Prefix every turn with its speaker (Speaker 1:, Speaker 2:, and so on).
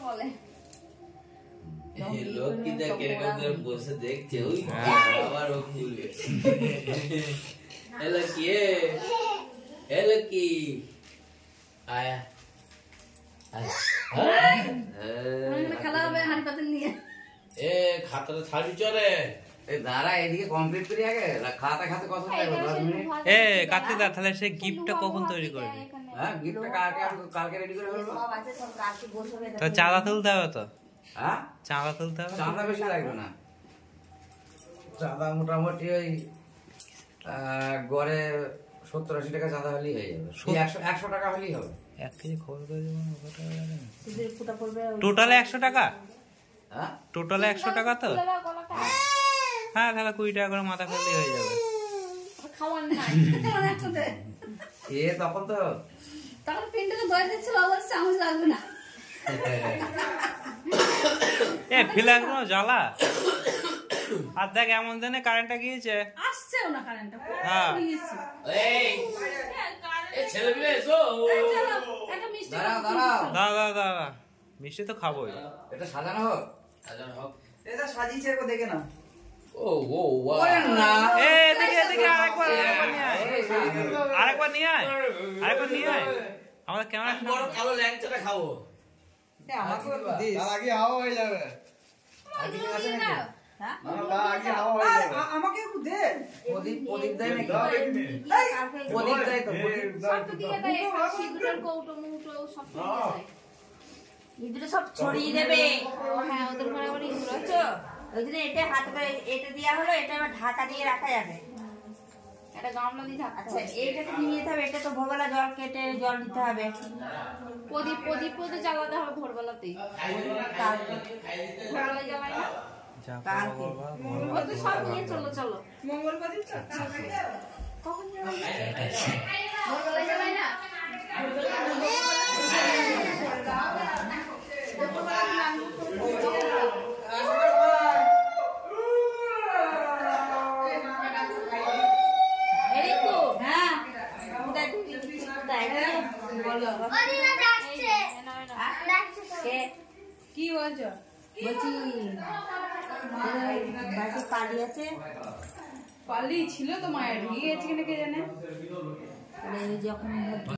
Speaker 1: বলে
Speaker 2: লোক কি দেখে এরকম বসে দেখছে ওই আবার ও খুলবে এলো কি আয়া
Speaker 1: খেলা হবে হাড়ি পাতিল নিয়ে
Speaker 2: এ খাতাটা ছাড়ি চলে
Speaker 3: দাঁড়া এদিকে কমপ্লিট করি আগে খাতা খাতে কত লাগবে 10 মিনিট
Speaker 4: এ কার্তিকদা তাহলে সেই গিফটটা কখন তৈরি করবে?
Speaker 3: হ্যাঁ গিফটটা কালকে রেডি করে ফেলবো।
Speaker 1: সব আছে সব কালকে বসবে
Speaker 4: তো চাঁদা তুলতে হবে তো।
Speaker 3: হ্যাঁ
Speaker 4: চাঁদা তুলতে হবে।
Speaker 3: চাঁদা বেশি লাগবে না, চাঁদা মোটামুটি ওই গড়ে 70-80 টাকা চাঁদা হলেই হয়ে যাবে। 100 টাকা হলেই হবে।
Speaker 4: 1 কেজি খবর করে দেবো না কত টাকা লাগে?
Speaker 1: সুদের ফুটা পড়বে
Speaker 4: টোটালে 100 টাকা?
Speaker 3: হ্যাঁ
Speaker 4: টোটালে 100 টাকা তো? হ্যাঁ তাহলে 20 টাকা করে মাথা ফেললেই হয়ে যাবে।
Speaker 1: খাওয়ার নাই একসাথে
Speaker 3: এ তখন তো
Speaker 1: তখন পিন্ডকে দই দিচ্ছিল অবশ্য চামচ লাগবে না
Speaker 4: এ ফিলাস কোনো জ্বালা আর দেখ এমন দিনে কারেন্টটা গিয়েছে
Speaker 1: আসছেও না কারেন্টটা
Speaker 4: হ্যাঁ
Speaker 2: এই এ ছেলে মেয়ে এসো
Speaker 1: একটা মিষ্টি
Speaker 3: দাঁড়াও
Speaker 4: দাদা মিষ্টি তো খাবোই।
Speaker 3: এটা সাজানো হোক,
Speaker 2: সাজানো হোক।
Speaker 3: এটা সাজিয়েছে একবার দেখে না।
Speaker 2: ও ওয়াও
Speaker 3: না
Speaker 4: এ এদিকে আরেকবার নিয়ে আয় আমাদের ক্যামেরা
Speaker 2: বড় কালো ল্যাংচাটা খাবো।
Speaker 3: আমাকে দিস
Speaker 5: তার আগে হাওয়া হয়ে যাবে।
Speaker 3: আজকে আছে নাকি?
Speaker 1: হ্যাঁ
Speaker 5: না তার আগে হাওয়া হয়ে যাবে।
Speaker 3: আমাকে একটু দে। প্রদীপ দেয় নাকি?
Speaker 5: দাও এখানে।
Speaker 3: প্রদীপ দেয় তো, প্রদীপ।
Speaker 1: সব তো দিয়ে দেয় সিঁদুরের কৌটো মুটো সব তো দিয়ে দেয় ইঁদুরে সব ছড়িয়ে দেবে হ্যাঁ ওদের ঘরে ঘরে ইঁদুর আছে ওই জন্য এটা হাতে করে এটা দেওয়া হলো এটা আবার ঢাকা দিয়ে রাখা যাবে এটা গামলা দিয়ে ঢাকা আচ্ছা এইটাকে নিয়ে যেতে হবে এটা তো ভোরবেলা জল কেটে জল দিতে হবে প্রদীপ তো জ্বালাতে হবে ভোরবেলাতেই ভোরবেলা জ্বালাই না কালকে ও তো সব নিয়ে চলো মঙ্গল প্রদীপ কখন জ্বালাই ভোরবেলা জ্বালাই না কি বলছো বলছি পালি আছে পালি ছিল তো মায়ের ভেঙে গেছে কিনা কে জানে যখন